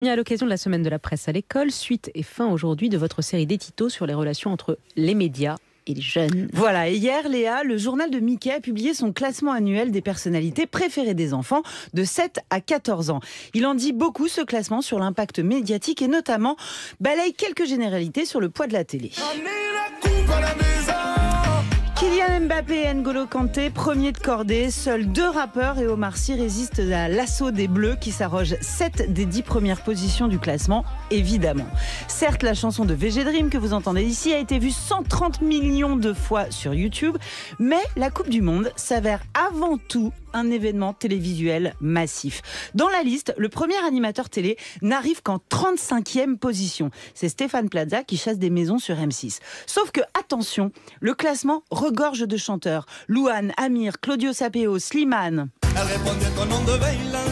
À l'occasion de la semaine de la presse à l'école, suite et fin aujourd'hui de votre série d'éditos sur les relations entre les médias et les jeunes. Voilà, et hier, Léa, le journal de Mickey a publié son classement annuel des personnalités préférées des enfants de 7 à 14 ans. Il en dit beaucoup, ce classement, sur l'impact médiatique et notamment balaye quelques généralités sur le poids de la télé. Kylian Mbappé et N'Golo Kanté, premiers de cordée, seuls 2 rappeurs et Omar Sy résistent à l'assaut des Bleus qui s'arrogent 7 des 10 premières positions du classement, évidemment. Certes, la chanson de VG Dream que vous entendez ici a été vue 130 millions de fois sur YouTube, mais la Coupe du Monde s'avère avant tout un événement télévisuel massif. Dans la liste, le premier animateur télé n'arrive qu'en 35e position. C'est Stéphane Plaza qui chasse des maisons sur M6. Sauf que, attention, le classement regorge de chanteurs. Louane, Amir, Claudio Sapeo, Slimane. Elle répondait au nom de Veila.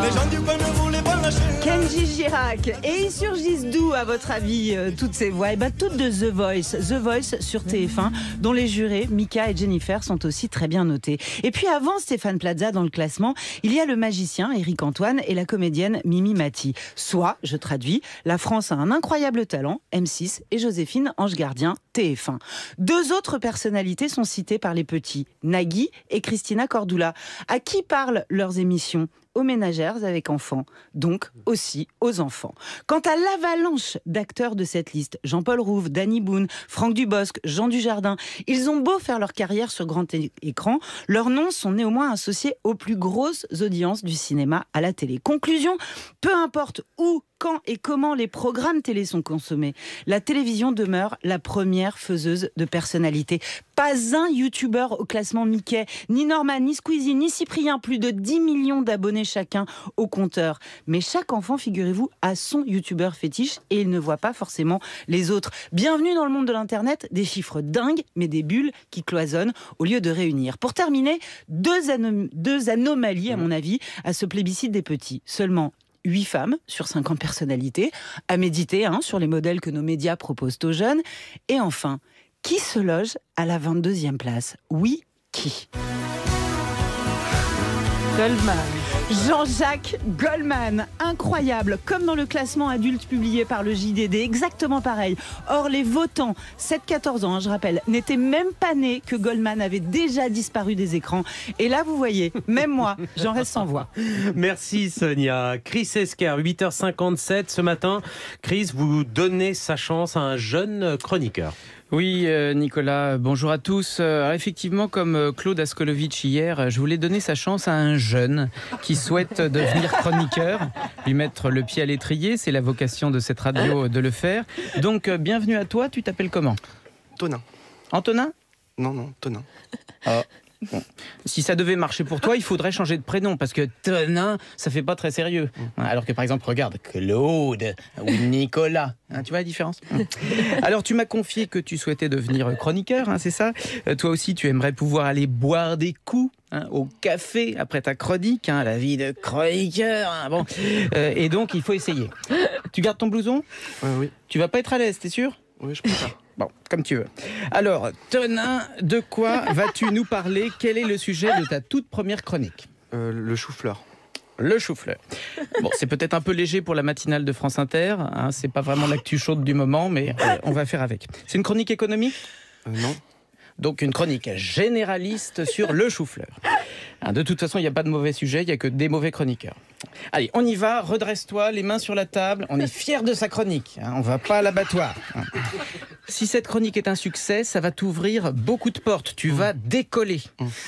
Les gens du coin ne voulaient pas lâcher. Kenji Girac. Et ils surgissent d'où, à votre avis, toutes ces voix? Toutes de The Voice. The Voice sur TF1, dont les jurés, Mika et Jennifer, sont aussi très bien notés. Et puis avant Stéphane Plaza dans le classement, il y a le magicien Éric Antoine et la comédienne Mimi Mati. Soit, je traduis, la France a un incroyable talent, M6, et Joséphine Ange Gardien, TF1. 2 autres personnalités sont citées par les petits, Nagui et Christina Cordula. À qui parlent leurs émissions? Aux ménagères avec enfants, donc aussi aux enfants. Quant à l'avalanche d'acteurs de cette liste, Jean-Paul Rouve, Danny Boone, Franck Dubosc, Jean Dujardin, ils ont beau faire leur carrière sur grand écran, leurs noms sont néanmoins associés aux plus grosses audiences du cinéma à la télé. Conclusion, peu importe où, quand et comment les programmes télé sont consommés, la télévision demeure la première faiseuse de personnalité. Pas un youtubeur au classement Mickey, ni Norman, ni Squeezie, ni Cyprien, plus de 10 millions d'abonnés chacun au compteur. Mais chaque enfant, figurez-vous, a son youtubeur fétiche et il ne voit pas forcément les autres. Bienvenue dans le monde de l'internet, des chiffres dingues, mais des bulles qui cloisonnent au lieu de réunir. Pour terminer, deux anomalies à mon avis à ce plébiscite des petits. Seulement 8 femmes sur 50 personnalités, à méditer sur les modèles que nos médias proposent aux jeunes. Et enfin, qui se loge à la 22e place? Oui, qui? Goldman. Jean-Jacques Goldman, incroyable, comme dans le classement adulte publié par le JDD, exactement pareil. Or, les votants, 7-14 ans, je rappelle, n'étaient même pas nés que Goldman avait déjà disparu des écrans. Et là, vous voyez, même moi, j'en reste sans voix. Merci Sonia. Chris Esquer, 8h57 ce matin. Chris, vous donnez sa chance à un jeune chroniqueur. Oui, Nicolas, bonjour à tous. Alors effectivement, comme Claude Askolovitch hier, je voulais donner sa chance à un jeune qui souhaite devenir chroniqueur, lui mettre le pied à l'étrier, c'est la vocation de cette radio de le faire. Donc, bienvenue à toi, tu t'appelles comment? Tonin. Antonin? Non, Tonin. Ah. Bon. Si ça devait marcher pour toi, il faudrait changer de prénom parce que Tonin, ça fait pas très sérieux. Alors que par exemple, regarde, Claude ou Nicolas. Tu vois la différence? Alors tu m'as confié que tu souhaitais devenir chroniqueur, c'est ça? Toi aussi, tu aimerais pouvoir aller boire des coups au café après ta chronique, la vie de chroniqueur. Bon. Et donc, il faut essayer. Tu gardes ton blouson? Oui. Tu vas pas être à l'aise, t'es sûr? Oui, je préfère. Bon, comme tu veux. Alors, Tonin, de quoi vas-tu nous parler? Quel est le sujet de ta toute première chronique? Le chou-fleur. Le chou-fleur. Bon, c'est peut-être un peu léger pour la matinale de France Inter. C'est pas vraiment l'actu chaude du moment, mais on va faire avec. C'est une chronique économique? Non. Donc une chronique généraliste sur le chou-fleur. De toute façon, il n'y a pas de mauvais sujet, il n'y a que des mauvais chroniqueurs. Allez, on y va, redresse-toi, les mains sur la table. On est fiers de sa chronique, on ne va pas à l'abattoir. Si cette chronique est un succès, ça va t'ouvrir beaucoup de portes. Tu vas décoller.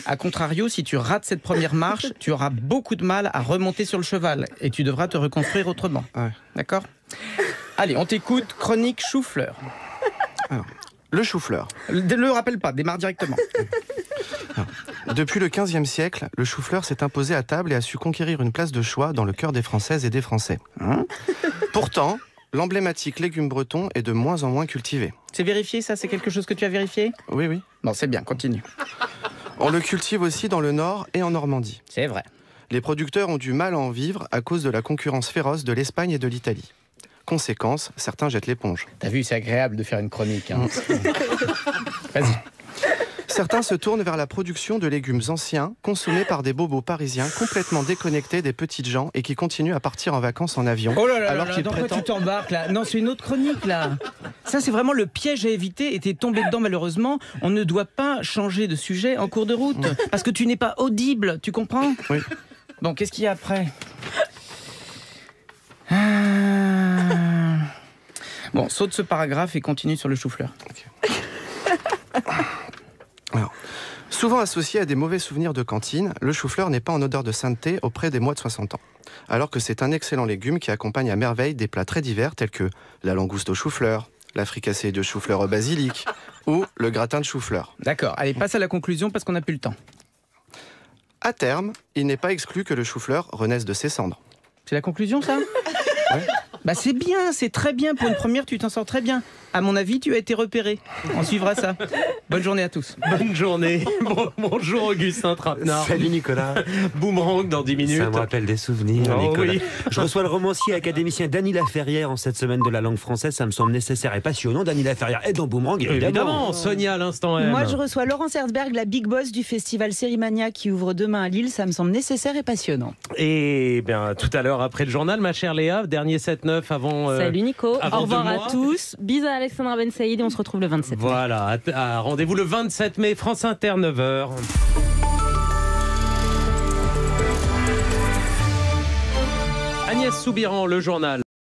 A contrario, si tu rates cette première marche, tu auras beaucoup de mal à remonter sur le cheval et tu devras te reconstruire autrement. Ouais. D'accord? Allez, on t'écoute, chronique chou-fleur. Alors, le chou-fleur. Ne le rappelle pas, démarre directement. Depuis le XVe siècle, le chou-fleur s'est imposé à table et a su conquérir une place de choix dans le cœur des Françaises et des Français. Pourtant, l'emblématique légume breton est de moins en moins cultivé. C'est vérifié, ça? C'est quelque chose que tu as vérifié? Oui. Bon, c'est bien, continue. On le cultive aussi dans le Nord et en Normandie. C'est vrai. Les producteurs ont du mal à en vivre à cause de la concurrence féroce de l'Espagne et de l'Italie. Conséquence, certains jettent l'éponge. T'as vu, c'est agréable de faire une chronique. Vas-y. Certains se tournent vers la production de légumes anciens, consommés par des bobos parisiens complètement déconnectés des petites gens et qui continuent à partir en vacances en avion. Oh là là, alors là, qu'ils dans quoi prétendent... tu t'embarques là? Non, c'est une autre chronique là. Ça, c'est vraiment le piège à éviter et t'es tombé dedans malheureusement. On ne doit pas changer de sujet en cours de route parce que tu n'es pas audible, tu comprends? Oui. Bon, qu'est-ce qu'il y a après? Bon, saute ce paragraphe et continue sur le chou-fleur. Alors, souvent associé à des mauvais souvenirs de cantine, le chou-fleur n'est pas en odeur de sainteté auprès des moins de 60 ans. Alors que c'est un excellent légume qui accompagne à merveille des plats très divers tels que la langouste au chou-fleur, la fricassée de chou-fleur au basilic ou le gratin de chou-fleur. D'accord, allez, passe à la conclusion parce qu'on n'a plus le temps. À terme, il n'est pas exclu que le chou-fleur renaisse de ses cendres. C'est la conclusion, ça? Ouais. Bah c'est bien, c'est très bien. Pour une première, tu t'en sors très bien. À mon avis, tu as été repéré. On suivra ça. Bonne journée à tous. Bonne journée. Bonjour Augustin Trapenard. Salut Nicolas. Boomerang dans 10 minutes. Ça me rappelle des souvenirs, Oh Nicolas. oui. Je reçois le romancier académicien Dany Laferrière en cette semaine de la langue française. Ça me semble nécessaire et passionnant. Dany Laferrière est dans Boomerang, Évidemment, Sonia à l'instant M. Moi, je reçois Laurence Herzberg, la big boss du festival Sérimania qui ouvre demain à Lille. Ça me semble nécessaire et passionnant. Et bien, tout à l'heure, après le journal, ma chère Léa, dernier 7-9 avant... Salut Nico, avant au revoir 2 à mois. tous. Bisous à Alexandra Ben Saïd et on se retrouve le 27 mai. Voilà, rendez-vous le 27 mai, France Inter, 9h. Agnès Soubiran, le journal.